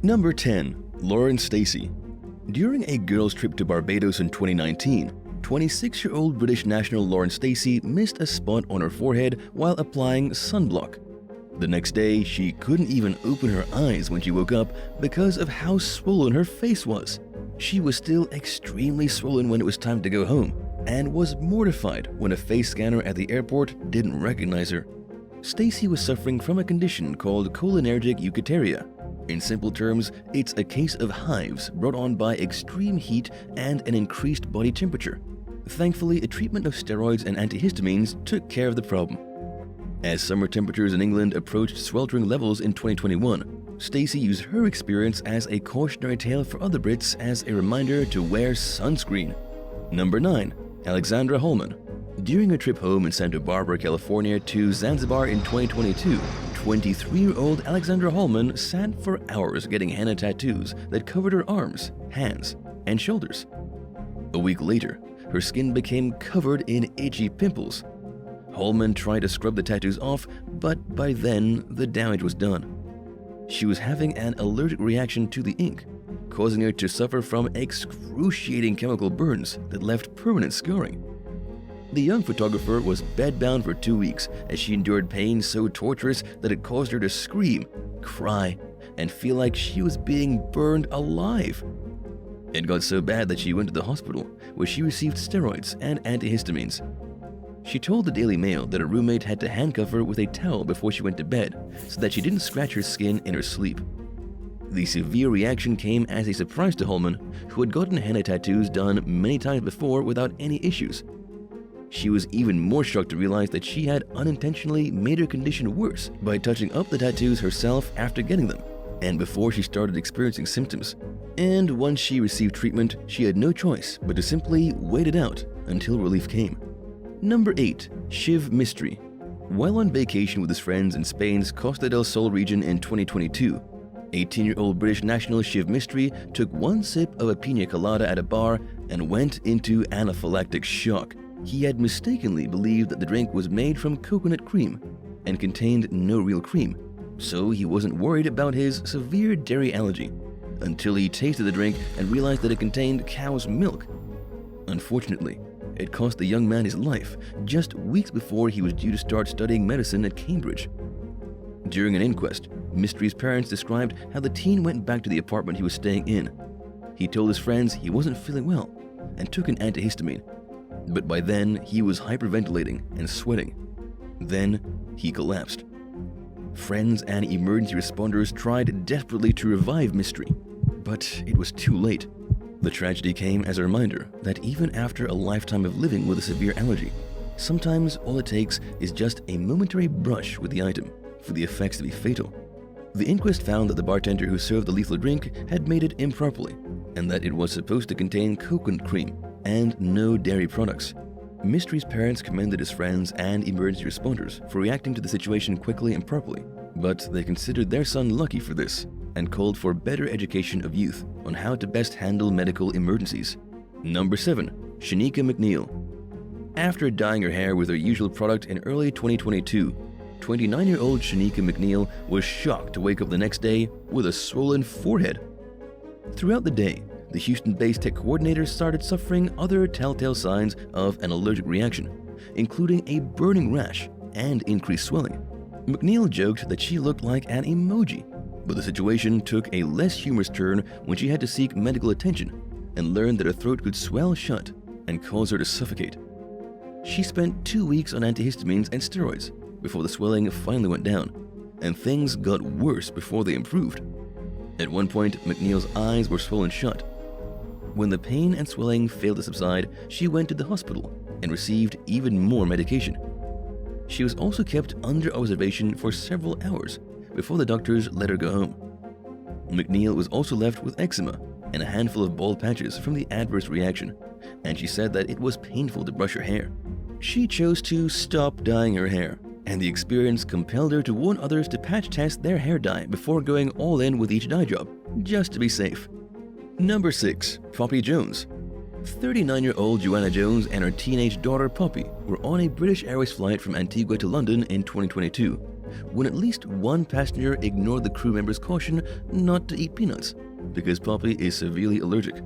Number 10. Lauren Stacey. During a girls' trip to Barbados in 2019, 26-year-old British national Lauren Stacey missed a spot on her forehead while applying sunblock. The next day, she couldn't even open her eyes when she woke up because of how swollen her face was. She was still extremely swollen when it was time to go home and was mortified when a face scanner at the airport didn't recognize her. Stacey was suffering from a condition called cholinergic urticaria. In simple terms, it's a case of hives brought on by extreme heat and an increased body temperature. Thankfully, a treatment of steroids and antihistamines took care of the problem. As summer temperatures in England approached sweltering levels in 2021, Stacey used her experience as a cautionary tale for other Brits as a reminder to wear sunscreen. Number 9. Alexandra HALLMAN. During a trip home in Santa Barbara, California to Zanzibar in 2022, 23-year-old Alexandra HALLMAN sat for hours getting henna tattoos that covered her arms, hands, and shoulders. A week later, her skin became covered in itchy pimples. HALLMAN tried to scrub the tattoos off, but by then the damage was done. She was having an allergic reaction to the ink, causing her to suffer from excruciating chemical burns that left permanent scarring. The young photographer was bedbound for 2 weeks as she endured pain so torturous that it caused her to scream, cry, and feel like she was being burned alive. It got so bad that she went to the hospital, where she received steroids and antihistamines. She told the Daily Mail that a roommate had to handcuff her with a towel before she went to bed so that she didn't scratch her skin in her sleep. The severe reaction came as a surprise to HALLMAN, who had gotten henna tattoos done many times before without any issues. She was even more shocked to realize that she had unintentionally made her condition worse by touching up the tattoos herself after getting them, and before she started experiencing symptoms. And once she received treatment, she had no choice but to simply wait it out until relief came. Number 8. Shiv Mystery. While on vacation with his friends in Spain's Costa del Sol region in 2022, 18-year-old British national Shiv Mystery took one sip of a pina colada at a bar and went into anaphylactic shock. He had mistakenly believed that the drink was made from coconut cream and contained no real cream, so he wasn't worried about his severe dairy allergy until he tasted the drink and realized that it contained cow's milk. Unfortunately, it cost the young man his life just weeks before he was due to start studying medicine at Cambridge. During an inquest, Mystery's parents described how the teen went back to the apartment he was staying in. He told his friends he wasn't feeling well and took an antihistamine, but by then he was hyperventilating and sweating. Then he collapsed. Friends and emergency responders tried desperately to revive Mystery, but it was too late. The tragedy came as a reminder that even after a lifetime of living with a severe allergy, sometimes all it takes is just a momentary brush with the item for the effects to be fatal. The inquest found that the bartender who served the lethal drink had made it improperly, and that it was supposed to contain coconut cream and no dairy products. Mystery's parents commended his friends and emergency responders for reacting to the situation quickly and properly, but they considered their son lucky for this and called for better education of youth on how to best handle medical emergencies. Number 7. Shanika McNeil. After dyeing her hair with her usual product in early 2022, 29-year-old Shanika McNeil was shocked to wake up the next day with a swollen forehead. Throughout the day, the Houston-based tech coordinator started suffering other telltale signs of an allergic reaction, including a burning rash and increased swelling. McNeil joked that she looked like an emoji, but the situation took a less humorous turn when she had to seek medical attention and learned that her throat could swell shut and cause her to suffocate. She spent 2 weeks on antihistamines and steroids before the swelling finally went down, and things got worse before they improved. At one point, McNeil's eyes were swollen shut. When the pain and swelling failed to subside, she went to the hospital and received even more medication. She was also kept under observation for several hours before the doctors let her go home. McNeil was also left with eczema and a handful of bald patches from the adverse reaction, and she said that it was painful to brush her hair. She chose to stop dyeing her hair, and the experience compelled her to warn others to patch test their hair dye before going all in with each dye job, just to be safe. Number 6. Poppy Jones. 39-year-old Joanna Jones and her teenage daughter Poppy were on a British Airways flight from Antigua to London in 2022 when at least one passenger ignored the crew member's caution not to eat peanuts because Poppy is severely allergic.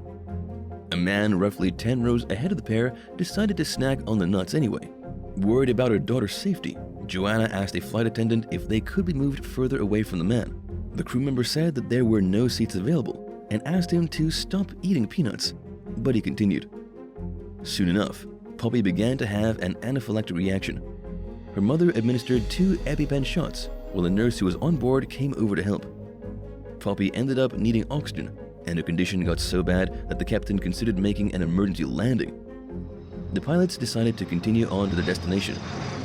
A man roughly 10 rows ahead of the pair decided to snack on the nuts anyway. Worried about her daughter's safety, Joanna asked a flight attendant if they could be moved further away from the man. The crew member said that there were no seats available and asked him to stop eating peanuts, but he continued. Soon enough, Poppy began to have an anaphylactic reaction. Her mother administered 2 EpiPen shots while a nurse who was on board came over to help. Poppy ended up needing oxygen, and her condition got so bad that the captain considered making an emergency landing. The pilots decided to continue on to their destination.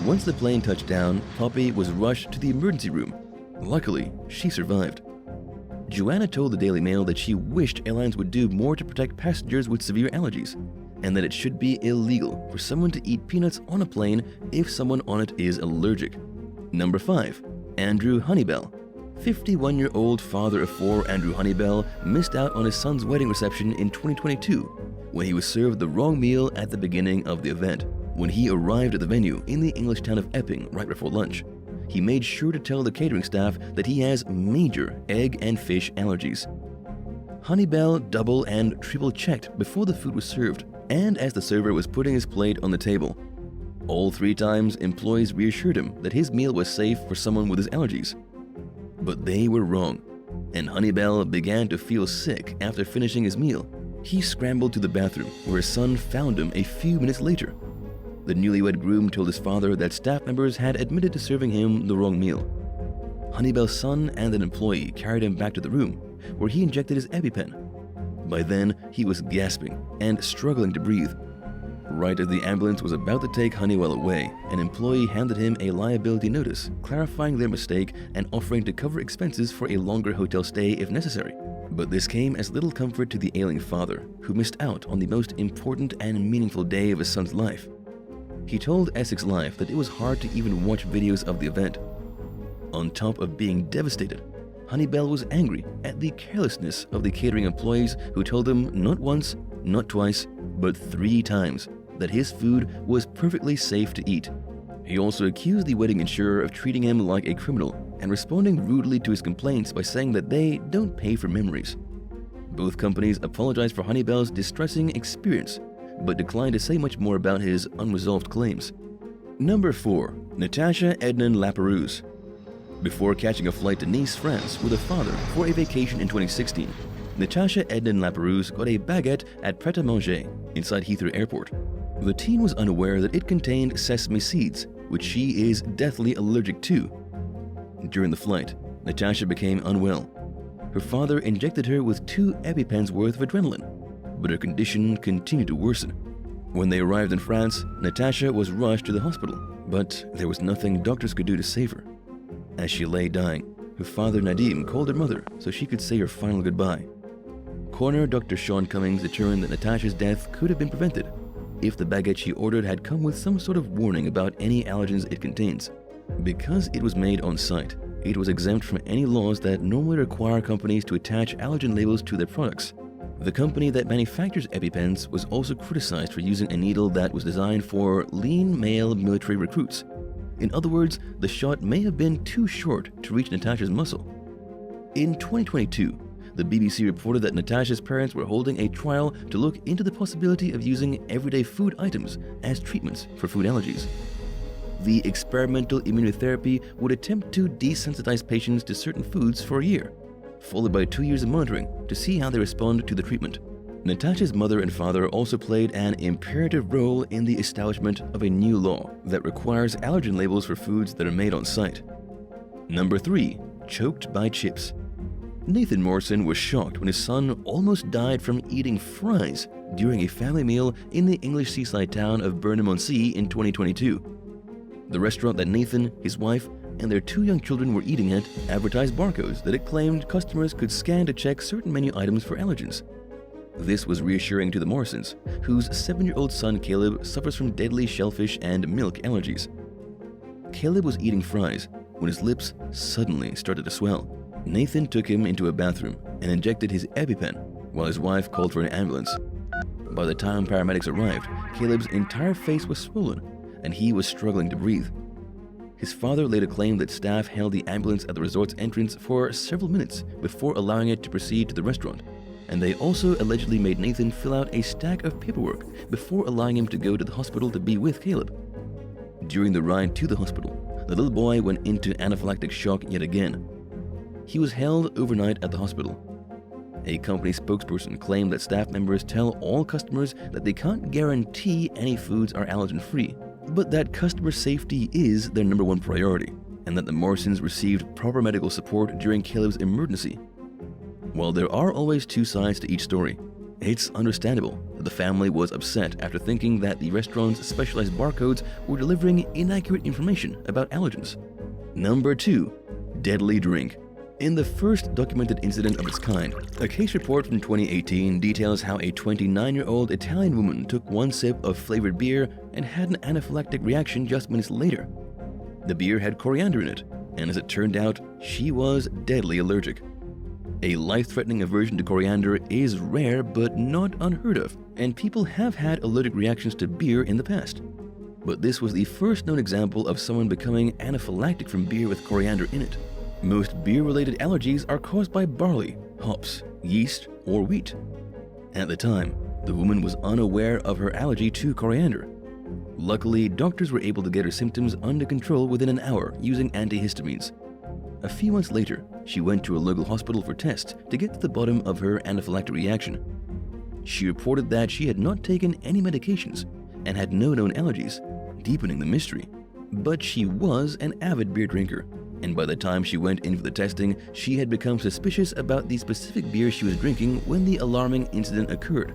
Once the plane touched down, Poppy was rushed to the emergency room. Luckily, she survived. Joanna told the Daily Mail that she wished airlines would do more to protect passengers with severe allergies, and that it should be illegal for someone to eat peanuts on a plane if someone on it is allergic. Number 5. Andrew HUNNEYBEL. 51-year-old father of 4 Andrew HUNNEYBEL missed out on his son's wedding reception in 2022 when he was served the wrong meal at the beginning of the event. When he arrived at the venue in the English town of Epping right before lunch, he made sure to tell the catering staff that he has major egg and fish allergies. HUNNEYBEL double and triple checked before the food was served and as the server was putting his plate on the table. All 3 times, employees reassured him that his meal was safe for someone with his allergies. But they were wrong, and HUNNEYBEL began to feel sick after finishing his meal. He scrambled to the bathroom, where his son found him a few minutes later. The newlywed groom told his father that staff members had admitted to serving him the wrong meal. HUNNEYBEL's son and an employee carried him back to the room, where he injected his EpiPen. By then, he was gasping and struggling to breathe. Right as the ambulance was about to take HUNNEYBEL away, an employee handed him a liability notice, clarifying their mistake and offering to cover expenses for a longer hotel stay if necessary. But this came as little comfort to the ailing father, who missed out on the most important and meaningful day of his son's life. He told Essex Live that it was hard to even watch videos of the event. On top of being devastated, HUNNEYBEL was angry at the carelessness of the catering employees who told him not once, not twice, but 3 times that his food was perfectly safe to eat. He also accused the wedding insurer of treating him like a criminal and responding rudely to his complaints by saying that they don't pay for memories. Both companies apologized for HUNNEYBEL's distressing experience, but declined to say much more about his unresolved claims. Number 4. Natasha EDNAN LAPEROUSE. Before catching a flight to Nice, France with her father for a vacation in 2016, Natasha EDNAN LAPEROUSE got a baguette at Pret-a-Manger inside Heathrow Airport. The teen was unaware that it contained sesame seeds, which she is deathly allergic to. During the flight, Natasha became unwell. Her father injected her with 2 EpiPens worth of adrenaline, but her condition continued to worsen. When they arrived in France, Natasha was rushed to the hospital, but there was nothing doctors could do to save her. As she lay dying, her father Nadim called her mother so she could say her final goodbye. Coroner Dr. Sean Cummings determined that Natasha's death could have been prevented if the baguette she ordered had come with some sort of warning about any allergens it contains. Because it was made on site, it was exempt from any laws that normally require companies to attach allergen labels to their products. The company that manufactures EpiPens was also criticized for using a needle that was designed for lean male military recruits. In other words, the shot may have been too short to reach Natasha's muscle. In 2022, the BBC reported that Natasha's parents were holding a trial to look into the possibility of using everyday food items as treatments for food allergies. The experimental immunotherapy would attempt to desensitize patients to certain foods for a year, followed by 2 years of monitoring to see how they respond to the treatment. Natasha's mother and father also played an imperative role in the establishment of a new law that requires allergen labels for foods that are made on site. Number 3. Choked by chips. Nathan Morrison was shocked when his son almost died from eating fries during a family meal in the English seaside town of Burnham-on-Sea in 2022. The restaurant that Nathan, his wife, and their 2 young children were eating at advertised barcodes that it claimed customers could scan to check certain menu items for allergens. This was reassuring to the Morrisons, whose 7-year-old son Caleb suffers from deadly shellfish and milk allergies. Caleb was eating fries when his lips suddenly started to swell. Nathan took him into a bathroom and injected his EpiPen while his wife called for an ambulance. By the time paramedics arrived, Caleb's entire face was swollen and he was struggling to breathe. His father later claimed that staff held the ambulance at the resort's entrance for several minutes before allowing it to proceed to the restaurant, and they also allegedly made Nathan fill out a stack of paperwork before allowing him to go to the hospital to be with Caleb. During the ride to the hospital, the little boy went into anaphylactic shock yet again. He was held overnight at the hospital. A company spokesperson claimed that staff members tell all customers that they can't guarantee any foods are allergen-free, but that customer safety is their #1 priority, and that the Marsons received proper medical support during Caleb's emergency. While there are always two sides to each story, it's understandable that the family was upset after thinking that the restaurant's specialized barcodes were delivering inaccurate information about allergens. Number 2. Deadly drink. In the first documented incident of its kind, a case report from 2018 details how a 29-year-old Italian woman took one sip of flavored beer and had an anaphylactic reaction just minutes later. The beer had coriander in it, and as it turned out, she was deadly allergic. A life-threatening aversion to coriander is rare but not unheard of, and people have had allergic reactions to beer in the past. But this was the first known example of someone becoming anaphylactic from beer with coriander in it. Most beer-related allergies are caused by barley, hops, yeast, or wheat. At the time, the woman was unaware of her allergy to coriander. Luckily, doctors were able to get her symptoms under control within an hour using antihistamines. A few months later, she went to a local hospital for tests to get to the bottom of her anaphylactic reaction. She reported that she had not taken any medications and had no known allergies, deepening the mystery. But she was an avid beer drinker, and by the time she went in for the testing, she had become suspicious about the specific beer she was drinking when the alarming incident occurred.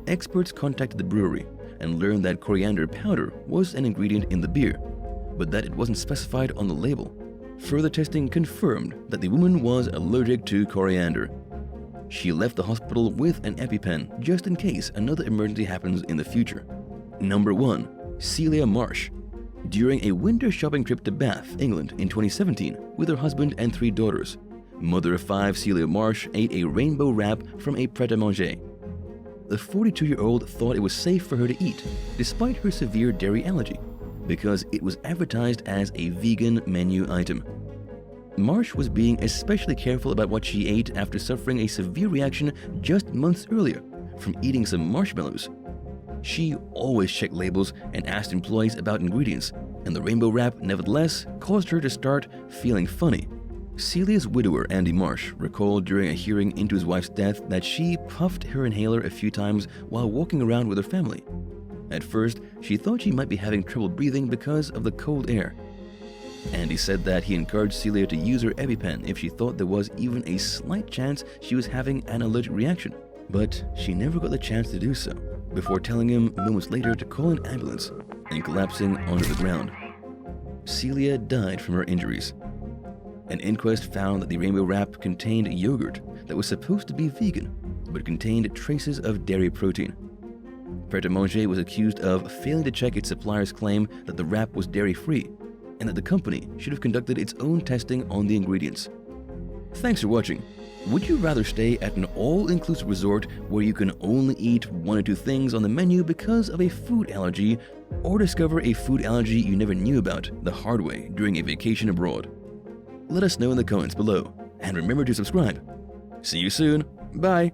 Experts contacted the brewery and learned that coriander powder was an ingredient in the beer, but that it wasn't specified on the label. Further testing confirmed that the woman was allergic to coriander. She left the hospital with an EpiPen just in case another emergency happens in the future. Number 1. Celia Marsh. During a winter shopping trip to Bath, England in 2017 with her husband and 3 daughters, mother of 5 Celia Marsh ate a rainbow wrap from a pret-a-manger. The 42-year-old thought it was safe for her to eat, despite her severe dairy allergy, because it was advertised as a vegan menu item. Marsh was being especially careful about what she ate after suffering a severe reaction just months earlier from eating some marshmallows. She always checked labels and asked employees about ingredients, and the rainbow wrap nevertheless caused her to start feeling funny. Celia's widower, Andy Marsh, recalled during a hearing into his wife's death that she puffed her inhaler a few times while walking around with her family. At first, she thought she might be having trouble breathing because of the cold air. Andy said that he encouraged Celia to use her EpiPen if she thought there was even a slight chance she was having an allergic reaction, but she never got the chance to do so, before telling him moments later to call an ambulance and collapsing onto the ground. Celia died from her injuries. An inquest found that the rainbow wrap contained yogurt that was supposed to be vegan, but contained traces of dairy protein. Pret-a-Manger was accused of failing to check its supplier's claim that the wrap was dairy-free, and that the company should have conducted its own testing on the ingredients. Thanks for watching. Would you rather stay at an all-inclusive resort where you can only eat 1 or 2 things on the menu because of a food allergy, or discover a food allergy you never knew about the hard way during a vacation abroad? Let us know in the comments below, and remember to subscribe. See you soon. Bye.